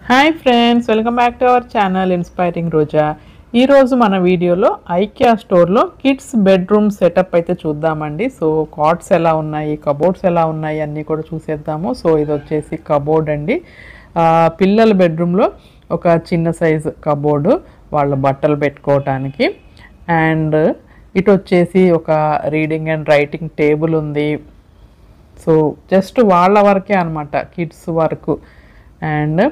Hi friends, welcome back to our channel inspiring Roja. ఈరోజు మన వీడియోలో ఐకియా స్టోర్లో కిడ్స్ బెడ్రూమ్ సెటప్ అయితే చూద్దామండి. సో కాట్స్ ఎలా ఉన్నాయి, కబోర్డ్స్ ఎలా ఉన్నాయి అన్నీ కూడా చూసేద్దాము. సో ఇది వచ్చేసి కబోర్డ్ అండి. పిల్లల బెడ్రూమ్లో ఒక చిన్న సైజు కబోర్డు వాళ్ళ బట్టలు పెట్టుకోవటానికి. అండ్ ఇటు వచ్చేసి ఒక రీడింగ్ అండ్ రైటింగ్ టేబుల్ ఉంది. సో జస్ట్ వాళ్ళ వరకే అనమాట, కిడ్స్ వరకు. అండ్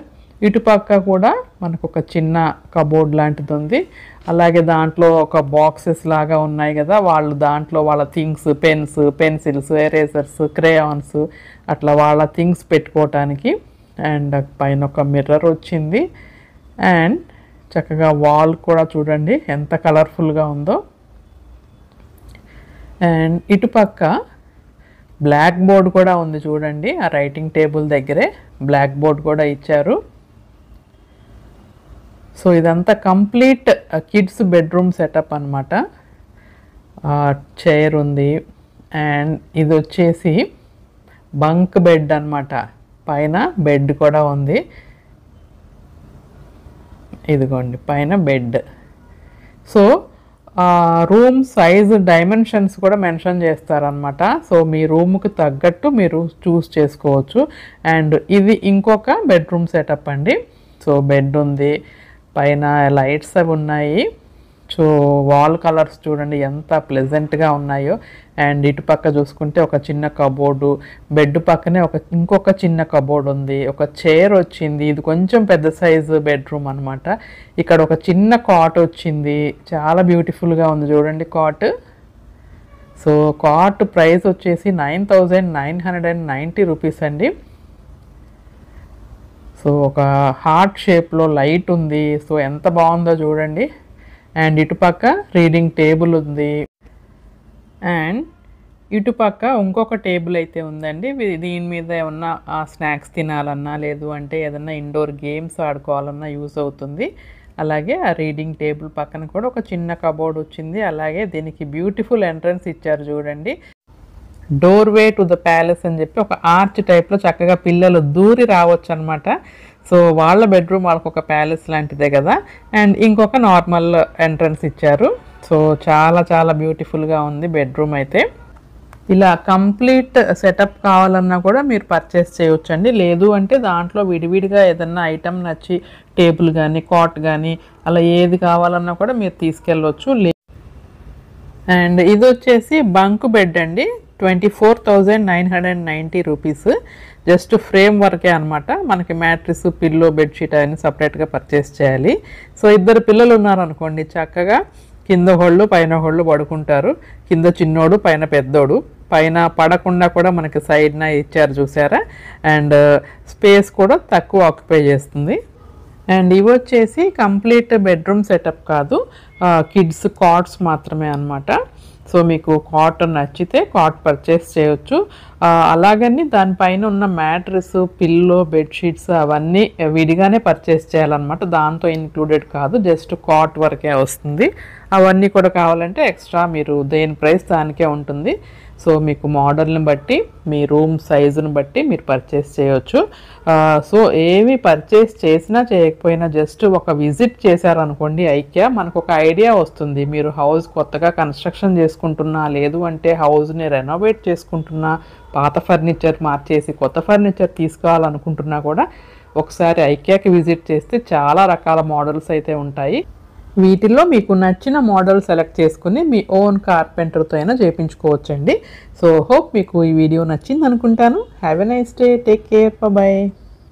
ఇటుపక్క కూడా మనకు ఒక చిన్న కబోర్డ్ లాంటిది ఉంది. అలాగే దాంట్లో ఒక బాక్సెస్ లాగా ఉన్నాయి కదా, వాళ్ళు దాంట్లో వాళ్ళ things, pens, pencils, erasers, crayons అట్లా వాళ్ళ థింగ్స్ పెట్టుకోవటానికి. అండ్ పైన ఒక మిర్రర్ వచ్చింది. అండ్ చక్కగా వాల్ కూడా చూడండి ఎంత కలర్ఫుల్గా ఉందో. అండ్ ఇటుపక్క బ్లాక్ బోర్డ్ కూడా ఉంది చూడండి, ఆ రైటింగ్ టేబుల్ దగ్గరే బ్లాక్ బోర్డ్ కూడా ఇచ్చారు. సో ఇదంతా కంప్లీట్ కిడ్స్ బెడ్రూమ్ సెటప్ అనమాట. చైర్ ఉంది. అండ్ ఇది వచ్చేసి బంక్ బెడ్ అనమాట, పైన బెడ్ కూడా ఉంది. ఇదిగోండి పైన bed. So room size dimensions కూడా మెన్షన్ చేస్తారనమాట. సో మీ రూమ్కి తగ్గట్టు మీరు చూస్ చేసుకోవచ్చు. అండ్ ఇది ఇంకొక బెడ్రూమ్ సెటప్ అండి. సో బెడ్ ఉంది, పైన లైట్స్ అవి ఉన్నాయి. సో వాల్ కలర్స్ చూడండి ఎంత ప్లెజెంట్గా ఉన్నాయో. అండ్ ఇటు పక్క చూసుకుంటే ఒక చిన్న కబోర్డు, బెడ్ పక్కనే ఇంకొక చిన్న కబోర్డ్ ఉంది, ఒక చైర్ వచ్చింది. ఇది కొంచెం పెద్ద సైజు బెడ్రూమ్ అనమాట. ఇక్కడ ఒక చిన్న కాట్ వచ్చింది, చాలా బ్యూటిఫుల్గా ఉంది చూడండి కాట్. సో కాట్ ప్రైస్ వచ్చేసి 9,990 రూపీస్ అండి. సో ఒక హార్ట్ షేప్లో లైట్ ఉంది. సో ఎంత బాగుందో చూడండి. అండ్ ఇటుపక్క రీడింగ్ టేబుల్ ఉంది. అండ్ ఇటుపక్క ఇంకొక టేబుల్ అయితే ఉందండి. దీని మీద ఏమన్నా స్నాక్స్ తినాలన్నా, లేదు అంటే ఏదన్నా ఇండోర్ గేమ్స్ ఆడుకోవాలన్నా యూస్ అవుతుంది. అలాగే ఆ రీడింగ్ టేబుల్ పక్కన కూడా ఒక చిన్న కబోర్డ్ వచ్చింది. అలాగే దీనికి బ్యూటిఫుల్ ఎంట్రన్స్ ఇచ్చారు చూడండి. డోర్వే టు ద ప్యాలెస్ అని చెప్పి ఒక ఆర్చ్ టైప్లో చక్కగా పిల్లలు దూరి రావచ్చు అనమాట. సో వాళ్ళ బెడ్రూమ్ వాళ్ళకు ఒక ప్యాలెస్ లాంటిదే కదా. అండ్ ఇంకొక నార్మల్ ఎంట్రన్స్ ఇచ్చారు. సో చాలా చాలా బ్యూటిఫుల్గా ఉంది బెడ్రూమ్ అయితే. ఇలా కంప్లీట్ సెటప్ కావాలన్నా కూడా మీరు పర్చేస్ చేయవచ్చండి. లేదు అంటే దాంట్లో విడివిడిగా ఏదన్నా ఐటమ్ నచ్చి టేబుల్ కానీ కాట్ కానీ అలా ఏది కావాలన్నా కూడా మీరు తీసుకెళ్ళవచ్చు. అండ్ ఇది వచ్చేసి బంక్ బెడ్ అండి. 24,990 రూపీస్. జస్ట్ ఫ్రేమ్ వర్కే అనమాట. మనకి మ్యాట్రిస్, పిల్లో, బెడ్షీట్ అవన్నీ సపరేట్గా పర్చేస్ చేయాలి. సో ఇద్దరు పిల్లలు ఉన్నారనుకోండి, చక్కగా కింద హోళ్ళు పైన హోళ్ళు పడుకుంటారు. కింద చిన్నోడు పైన పెద్దోడు. పైన పడకుండా కూడా మనకి సైడ్న ఇచ్చారు చూసారా. అండ్ స్పేస్ కూడా తక్కువ ఆక్యుపై చేస్తుంది. అండ్ ఇవి వచ్చేసి కంప్లీట్ బెడ్రూమ్ సెటప్ కాదు, కిడ్స్ కాట్స్ మాత్రమే అనమాట. సో మీకు కాట్ నచ్చితే కాట్ పర్చేస్ చేయొచ్చు. అలాగని దానిపైన ఉన్న మ్యాట్రెస్, పిల్లో, బెడ్షీట్స్ అవన్నీ విడిగానే పర్చేస్ చేయాలన్నమాట. దాంతో ఇంక్లూడెడ్ కాదు, జస్ట్ కాట్ వరకే వస్తుంది. అవన్నీ కూడా కావాలంటే ఎక్స్ట్రా మీరు దేని ప్రైస్ దానికే ఉంటుంది. సో మీకు మోడల్ని బట్టి, మీ రూమ్ సైజుని బట్టి మీరు పర్చేస్ చేయొచ్చు. సో ఏమి పర్చేస్ చేసినా చేయకపోయినా జస్ట్ ఒక విజిట్ చేశారనుకోండి ఐకియా, మనకు ఒక ఐడియా వస్తుంది. మీరు హౌస్ కొత్తగా కన్స్ట్రక్షన్ చేసుకుంటున్నా, లేదు అంటే హౌస్ని రెనోవేట్ చేసుకుంటున్నా, పాత ఫర్నిచర్ మార్చేసి కొత్త ఫర్నిచర్ తీసుకోవాలనుకుంటున్నా కూడా ఒకసారి ఐకియాకి విజిట్ చేస్తే చాలా రకాల మోడల్స్ అయితే ఉంటాయి. వీటిల్లో మీకు నచ్చిన మోడల్ సెలెక్ట్ చేసుకుని మీ ఓన్ కార్పెంటర్తో అయినా చేయించుకోవచ్చండి. సో హోప్ మీకు ఈ వీడియో నచ్చింది అనుకుంటాను. Have a nice day, take care, bye.